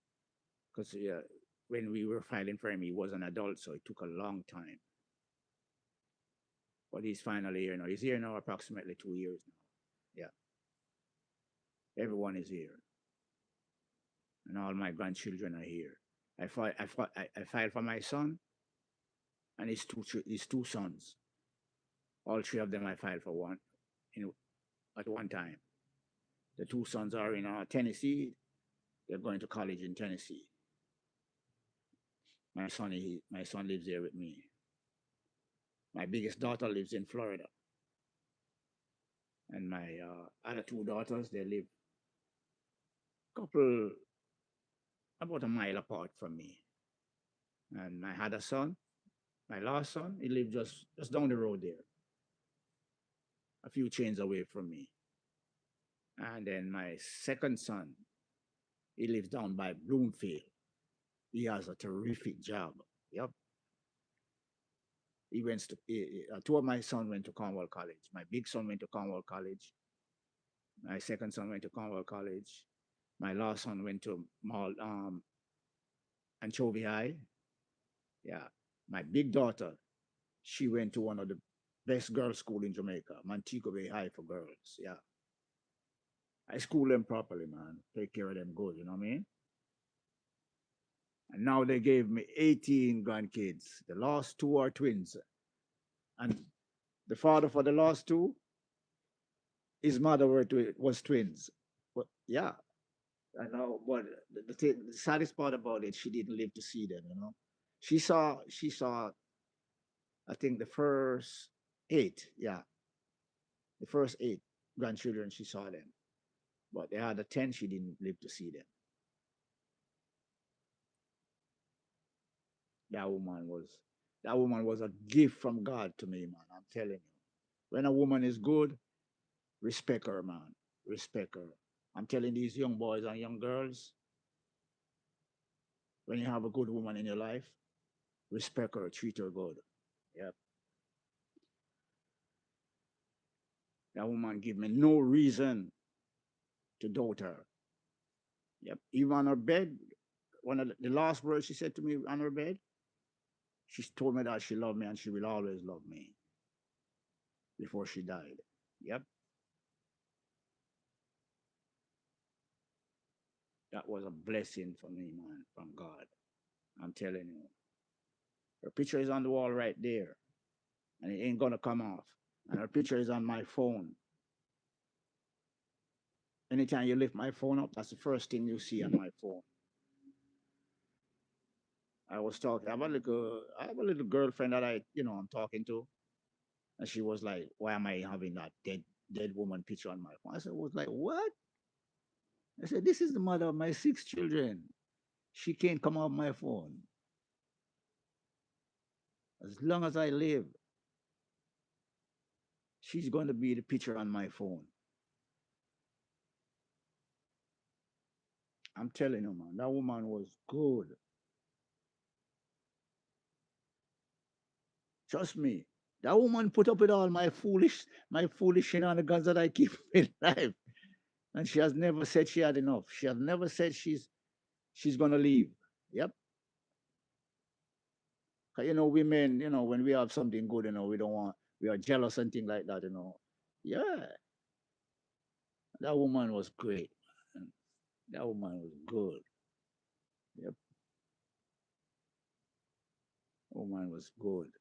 A: because when we were filing for him, he was an adult, so it took a long time. But he's finally here now. He's here now approximately 2 years now. Yeah, everyone is here, and all my grandchildren are here. I filed for my son and his two sons. All three of them I filed for one, at one time. The two sons are in Tennessee. They're going to college in Tennessee. My son lives there with me. My biggest daughter lives in Florida, and my other two daughters they live couple about a mile apart from me. And my other son, my last son, he lived just down the road there, a few chains away from me. And then my second son, he lives down by Bloomfield. He has a terrific job. Yep. Two of my sons went to Cornwall College. My big son went to Cornwall College. My second son went to Cornwall College. My last son went to Anchovy High. Yeah. My big daughter, she went to one of the best girls' school in Jamaica, Montaque High for girls. Yeah. I school them properly, man. Take care of them good, you know what I mean? And now they gave me 18 grandkids. The last two are twins. And the father for the last two, his mother was twins. But yeah, I know. But the saddest part about it, she didn't live to see them. She saw, I think the first eight, yeah, the first eight grandchildren, she saw them. But the other 10, she didn't live to see them. That woman was that woman was a gift from God to me, man. I'm telling you. When a woman is good, respect her, man. Respect her. I'm telling these young boys and young girls, when you have a good woman in your life, respect her, treat her good. Yep. That woman give me no reason to doubt her. Yep. Even on her bed, one of the last words she said to me on her bed, she told me that she loved me and she will always love me before she died. Yep. That was a blessing for me, man, from God. I'm telling you. Her picture is on the wall right there, and it ain't gonna come off. And her picture is on my phone. Anytime you lift my phone up, that's the first thing you see on my phone. I was talking. I have a little girlfriend that I'm talking to, and she was like, "Why am I having that dead woman picture on my phone?" I said, "Was like what?" I said, "This is the mother of my 6 children. She can't come off my phone as long as I live. She's going to be the picture on my phone." I'm telling you, man, that woman was good. Trust me. That woman put up with all my foolish shenanigans that I keep in life. And she has never said she had enough. She has never said she's gonna leave. Yep. 'Cause, women, when we have something good, we don't want we are jealous and things like that. Yeah. That woman was great. Man. That woman was good. Yep. That woman was good.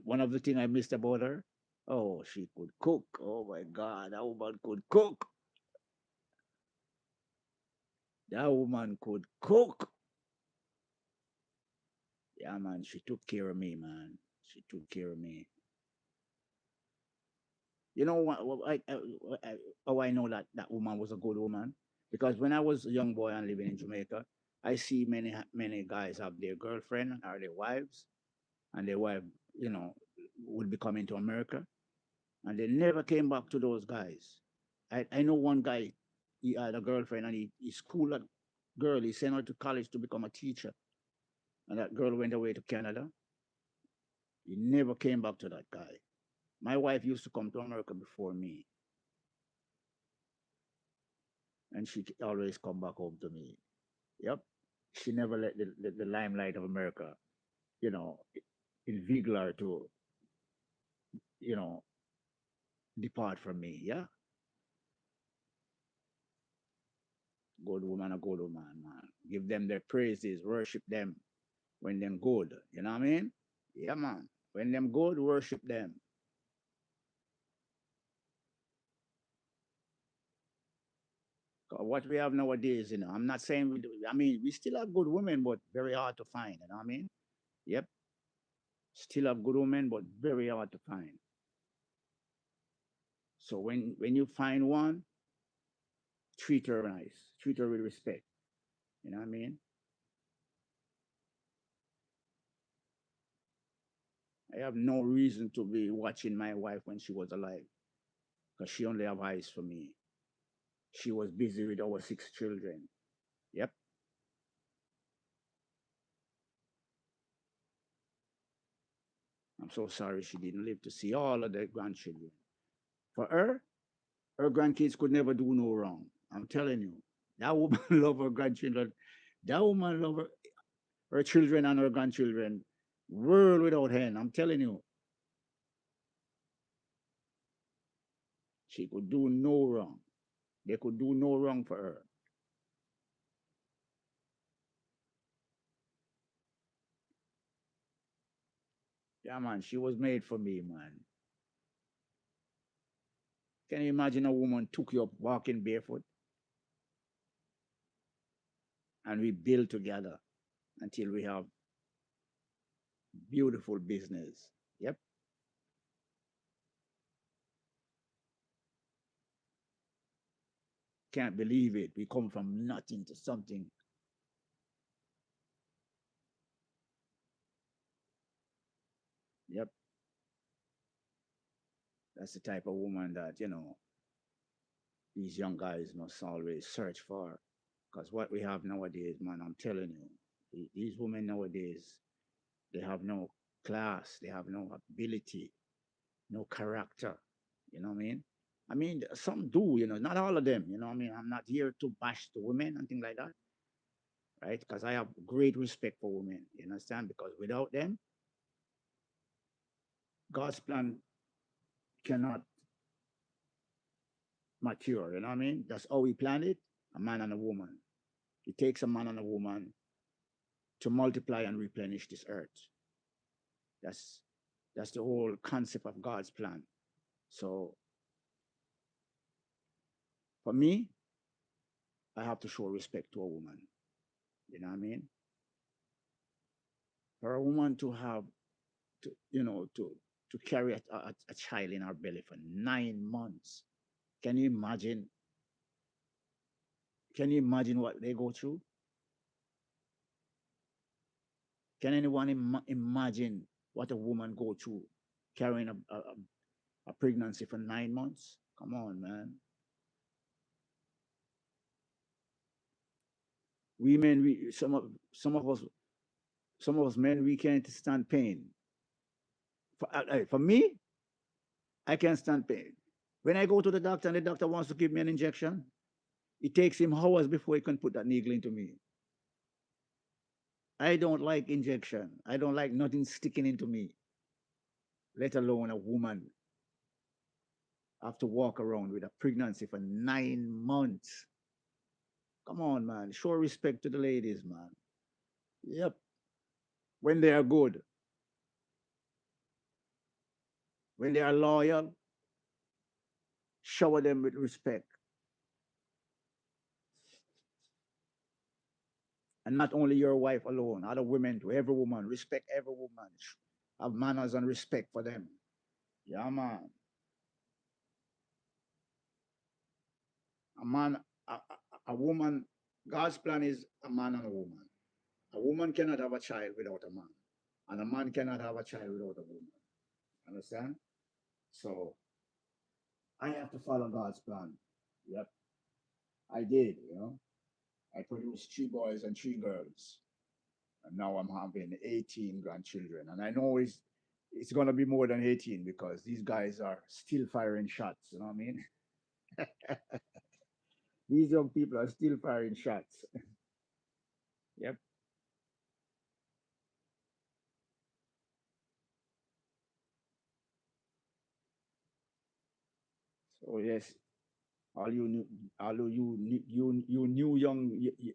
A: One of the thing I missed about her, oh, she could cook. Oh my God, that woman could cook. That woman could cook. Yeah, man, she took care of me, man. She took care of me. You know what? How I know that woman was a good woman? Because when I was a young boy and living in Jamaica, I see many guys have their girlfriend or their wives, and their wife, you know, would be coming to America, and they never came back to those guys. I know one guy, he had a girlfriend, and he schooled that girl. He sent her to college to become a teacher, and that girl went away to Canada. He never came back to that guy. My wife used to come to America before me, and she always come back home to me. Yep. She never let the limelight of America, you know, inveigle her to, you know, depart from me. Yeah. Good woman, a good woman, man. Give them their praises, worship them when them good. You know what I mean? Yeah, man. When them good, worship them. 'Cause what we have nowadays, I'm not saying we do, I mean, we still have good women, but very hard to find. You know what I mean? Yep. Still have good women, but very hard to find. So when you find one, treat her nice, treat her with respect. You know what I mean? I have no reason to be watching my wife when she was alive because she only have eyes for me. She was busy with our 6 children. Yep. I'm so sorry she didn't live to see all of the grandchildren. For her grandkids could never do no wrong. I'm telling you. That woman love her grandchildren. That woman love her children and her grandchildren. World without end. I'm telling you. She could do no wrong. They could do no wrong for her. Yeah, man, she was made for me, man. Can you imagine a woman took you up walking barefoot and we build together until we have beautiful business? Yep. can't believe it. We come from nothing to something. Yep, that's the type of woman that, these young guys must always search for. Because what we have nowadays, man, I'm telling you, these women nowadays, they have no class, they have no ability, no character. You know what I mean? I mean, some do, not all of them. You know what I mean? I'm not here to bash the women and things like that, right? Because I have great respect for women. You understand? Because without them, God's plan cannot mature. You know what I mean? That's how He planned it, a man and a woman. It takes a man and a woman to multiply and replenish this earth. That's that's the whole concept of God's plan. So for me, I have to show respect to a woman. You know what I mean? For a woman to have to carry a child in her belly for 9 months. Can you imagine? Can you imagine what they go through? Can anyone imagine what a woman go through carrying a pregnancy for 9 months? Come on, man. We men, some of us men, we can't stand pain. For me, I can't stand pain. When I go to the doctor and the doctor wants to give me an injection, it takes him hours before he can put that needle into me. I don't like injection. I don't like nothing sticking into me, let alone a woman have to walk around with a pregnancy for 9 months. Come on, man. Show respect to the ladies, man. Yep. When they are good, when they are loyal, shower them with respect. And not only your wife alone, other women to every woman. Respect every woman. Have manners and respect for them. Yeah, man. A man, a woman, God's plan is a man and a woman. A woman cannot have a child without a man. And a man cannot have a child without a woman. Understand? So I have to follow God's plan. Yep, I did. I produced 3 boys and 3 girls. And now I'm having 18 grandchildren. And I know it's gonna be more than 18 because these guys are still firing shots, you know what I mean? These young people are still firing shots. Yep. So yes, all you new, all you new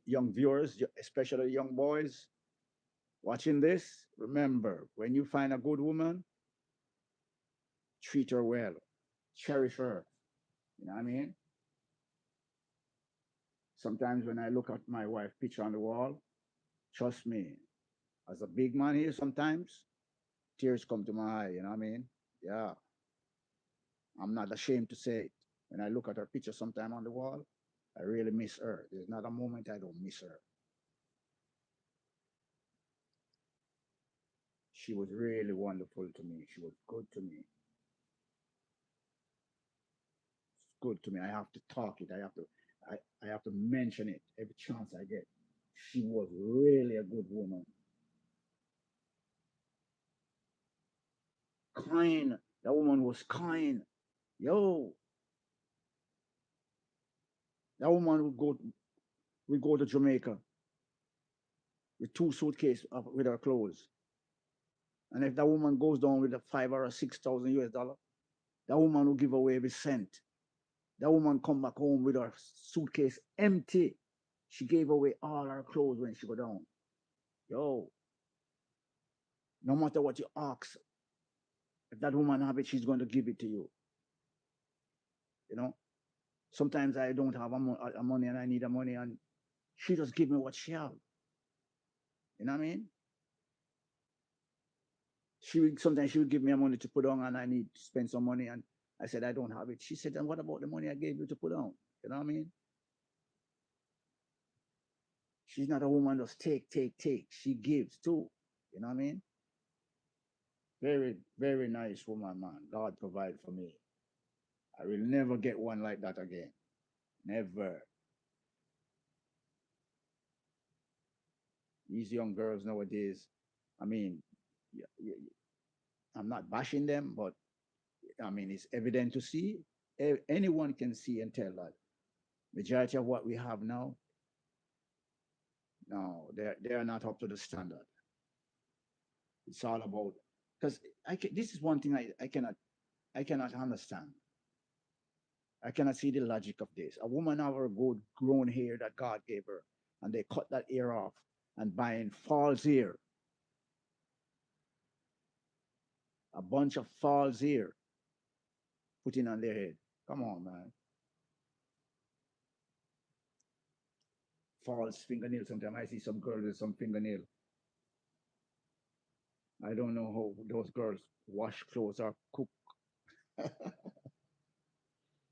A: young viewers, especially young boys watching this, remember when you find a good woman, treat her well, cherish her. You know what I mean? Sometimes when I look at my wife picture on the wall, trust me, as a big man here, sometimes tears come to my eye. You know what I mean? Yeah, I'm not ashamed to say it. When I look at her picture sometime on the wall, I really miss her. There's not a moment I don't miss her. She was really wonderful to me. She was good to me. Good to me. I have to talk it. I have to mention it every chance I get. She was really a good woman. Kind. That woman was kind. Yo, that woman would go to Jamaica with 2 suitcases with her clothes. And if that woman goes down with a 5 or 6 thousand US dollar, that woman will give away every cent. That woman come back home with her suitcase empty. She gave away all her clothes when she go down. Yo, no matter what you ask, if that woman have it, she's going to give it to you. You know. Sometimes I don't have a money and I need a money, and she just give me what she have. You know what I mean? Sometimes she would give me a money to put on, and I need to spend some money, and I said I don't have it. She said, "And what about the money I gave you to put on?" You know what I mean? She's not a woman just take, take, take. She gives too. You know what I mean? Very, very nice woman, man. God provide for me. I will never get one like that again. Never. These young girls nowadays, I mean, I'm not bashing them, but I mean, it's evident to see. Anyone can see and tell that majority of what we have now, no, they are not up to the standard. It's all about because this is one thing I cannot understand. I cannot see the logic of this. A woman have her good grown hair that God gave her, and they cut that hair off and buying false hair, a bunch of false hair putting on their head. Come on, man. False fingernail. Sometimes I see some girls with some fingernail. I don't know how those girls wash clothes or cook.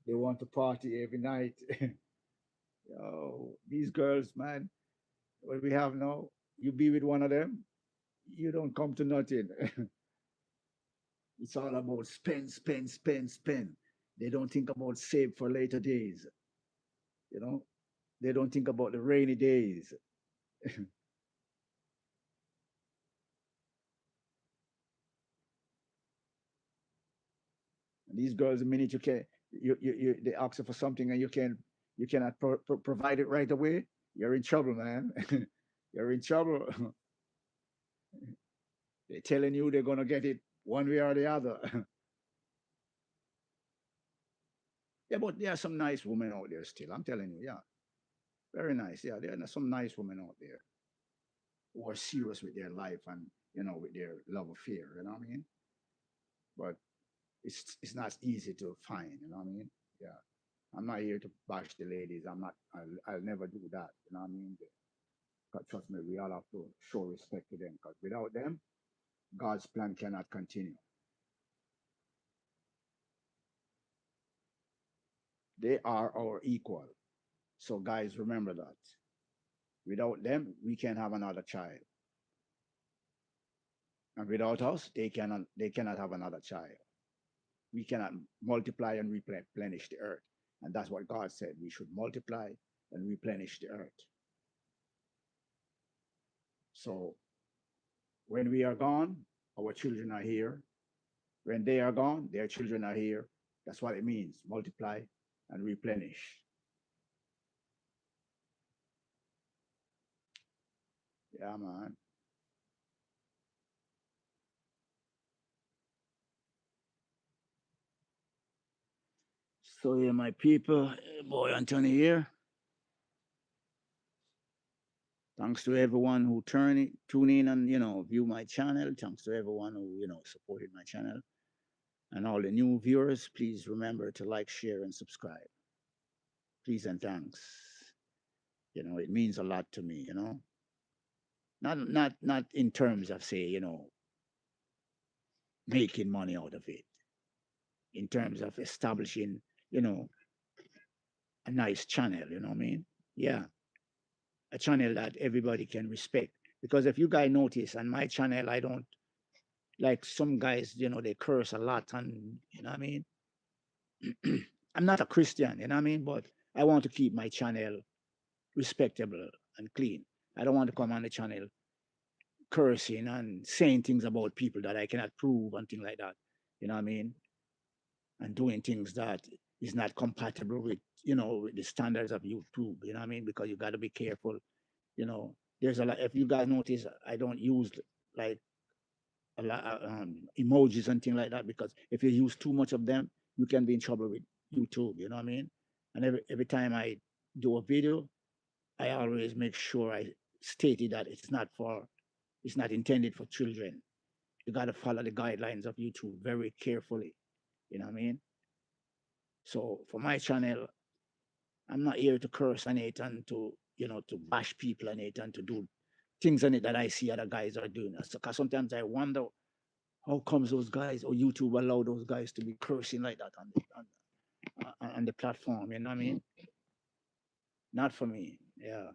A: They want to party every night. Yo, these girls, man, what we have now, you be with one of them, you don't come to nothing. It's all about spend, spend, spend, spend. They don't think about save for later days. You know, they don't think about the rainy days. And these girls, the minute they ask you for something and you cannot provide it right away, you're in trouble, man. You're in trouble. They're telling you they're gonna get it one way or the other. Yeah, but there are some nice women out there still. I'm telling you, yeah, very nice. Yeah, there are some nice women out there who are serious with their life and with their love affair. You know what I mean? But it's not easy to find. You know what I mean? Yeah, I'm not here to bash the ladies. I'm not. I'll never do that. You know what I mean? But trust me, we all have to show respect to them because without them, God's plan cannot continue. They are our equal. So guys, remember that. Without them, we can have another child. And without us, they cannot have another child. We cannot multiply and replenish the earth. And that's what God said. We should multiply and replenish the earth. So when we are gone, our children are here. When they are gone, their children are here. That's what it means. Multiply and replenish. Yeah, man. So yeah, my people, boy Anthony here. Thanks to everyone who tune in and view my channel. Thanks to everyone who supported my channel. And all the new viewers, please remember to like, share, and subscribe. Please and thanks. It means a lot to me. Not in terms of say, making money out of it. In terms of establishing, you know, a nice channel, you know what I mean? Yeah. A channel that everybody can respect. Because if you guys notice on my channel, I don't like some guys, they curse a lot and you know what I mean? I'm not a Christian, you know what I mean? But I want to keep my channel respectable and clean. I don't want to come on the channel cursing and saying things about people that I cannot prove and things like that. You know what I mean? And doing things that is not compatible with, with the standards of YouTube. You know what I mean? Because you got to be careful. There's a lot. If you guys notice, I don't use like a lot emojis and things like that because if you use too much of them, you can be in trouble with YouTube. You know what I mean? And every time I do a video, I always make sure I stated that it's not intended for children. You got to follow the guidelines of YouTube very carefully. You know what I mean? So for my channel, I'm not here to curse on it and to bash people on it and to do things on it that I see other guys are doing. Because sometimes I wonder how comes those guys or YouTube allow those guys to be cursing like that on the platform. You know what I mean? Not for me. Yeah.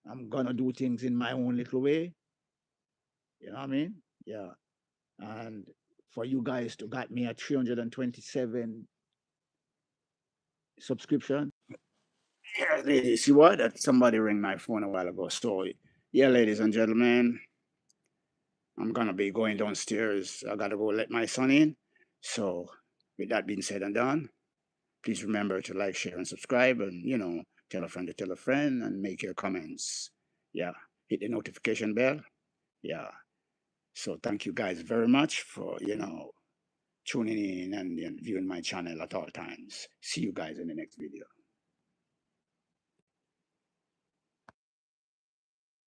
A: I'm gonna do things in my own little way. You know what I mean? Yeah. And for you guys to got me at 327 subscription. Yeah, ladies, see what? That somebody rang my phone a while ago. So yeah, ladies and gentlemen, I'm gonna be going downstairs. I gotta go let my son in. So with that being said and done, please remember to like, share, and subscribe, and tell a friend to tell a friend, and make your comments. Yeah, hit the notification bell. Yeah. So thank you guys very much for tuning in and viewing my channel at all times. See you guys in the next video.